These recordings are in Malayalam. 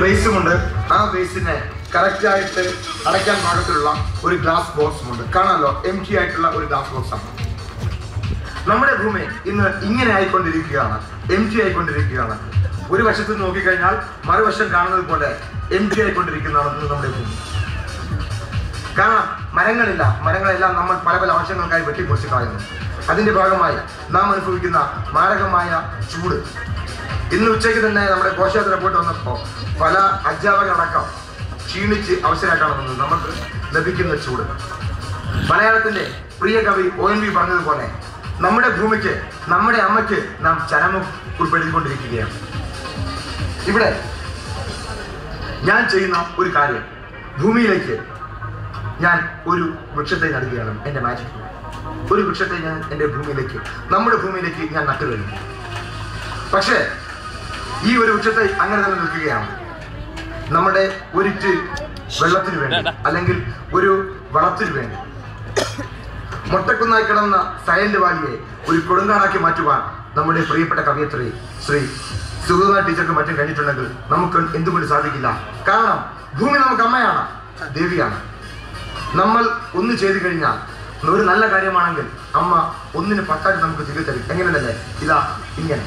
ബേസുമുണ്ട്. ആ ബേസിനെ കറക്റ്റായിട്ട് അടയ്ക്കാൻ പാകത്തിലുള്ള ഒരു ഗ്ലാസ് ബോക്സുമുണ്ട്. കാണാമല്ലോ, എം ടി ആയിട്ടുള്ള ഒരു ഗ്ലാസ് ബോക്സാണ്. നമ്മുടെ ഭൂമി ഇന്ന് ഇങ്ങനെ ആയിക്കൊണ്ടിരിക്കുകയാണ്, എം ടി ആയിക്കൊണ്ടിരിക്കുകയാണ്. ഒരു വശത്ത് നോക്കിക്കഴിഞ്ഞാൽ മറുവശം കാണുന്നത് പോലെ എം ടി ആയിക്കൊണ്ടിരിക്കുന്നതാണ് ഇന്ന് നമ്മുടെ ഭൂമി. കാരണം മരങ്ങളില്ല, മരങ്ങളെല്ലാം നമ്മൾ പല പല ആവശ്യങ്ങൾക്കായി വെട്ടിപ്പൊളിച്ച് കളയുന്നു. അതിന്റെ ഭാഗമായി നാം അനുഭവിക്കുന്ന മാരകമായ ചൂട്. ഇന്ന് ഉച്ചയ്ക്ക് തന്നെ നമ്മുടെ ഘോഷയാത്ര പോയിട്ട് വന്നപ്പോൾ പല അധ്യാപകരടക്കം ക്ഷീണിച്ച് അവസരമായിട്ടാണ് വന്നത്. നമുക്ക് ലഭിക്കുന്ന ചൂട്. മലയാളത്തിന്റെ പ്രിയ കവി ONV പറഞ്ഞതുപോലെ നമ്മുടെ ഭൂമിക്ക്, നമ്മുടെ അമ്മയ്ക്ക് നാം ചരമം ഉൾപ്പെടുത്തിക്കൊണ്ടിരിക്കുകയാണ്. ഇവിടെ ഞാൻ ചെയ്യുന്ന ഒരു കാര്യം, ഭൂമിയിലേക്ക് ഞാൻ ഒരു വൃക്ഷത്തെ നടുകയാണ്. എൻ്റെ മാജിക് ഒരു വൃക്ഷത്തെ ഞാൻ എൻ്റെ ഭൂമിയിലേക്ക്, നമ്മുടെ ഭൂമിയിലേക്ക് ഞാൻ നട്ടു കഴിഞ്ഞു. പക്ഷേ ഈ ഒരു വൃക്ഷത്തെ അങ്ങനെ തന്നെ നിൽക്കുകയാണ്. നമ്മുടെ ഒരിറ്റ് വെള്ളത്തിന് വേണ്ടി അല്ലെങ്കിൽ ഒരു വളത്തിന് വേണ്ടി മൊട്ടക്കുന്നായി കിടന്ന സൈലന്റ് വാലിയെ ഒരു കൊടുങ്കാടാക്കി മാറ്റുവാൻ നമ്മുടെ പ്രിയപ്പെട്ട കവയത്രി ശ്രീ സുഗതകുമാരി ടീച്ചർക്ക് മറ്റും കഴിഞ്ഞിട്ടുണ്ടെങ്കിൽ നമുക്ക് എന്തുകൊണ്ട് സാധിക്കില്ല? കാരണം ഭൂമി നമുക്ക് അമ്മയാണ്, ദേവിയാണ്. നമ്മൾ ഒന്ന് ചെയ്തു കഴിഞ്ഞാൽ ഒരു നല്ല കാര്യമാണെങ്കിൽ അമ്മ ഒന്നിന് 10 നമുക്ക് തിരികെ തരും. എങ്ങനെയല്ലേ? ഇതാ ഇങ്ങനെ.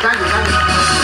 Thank you.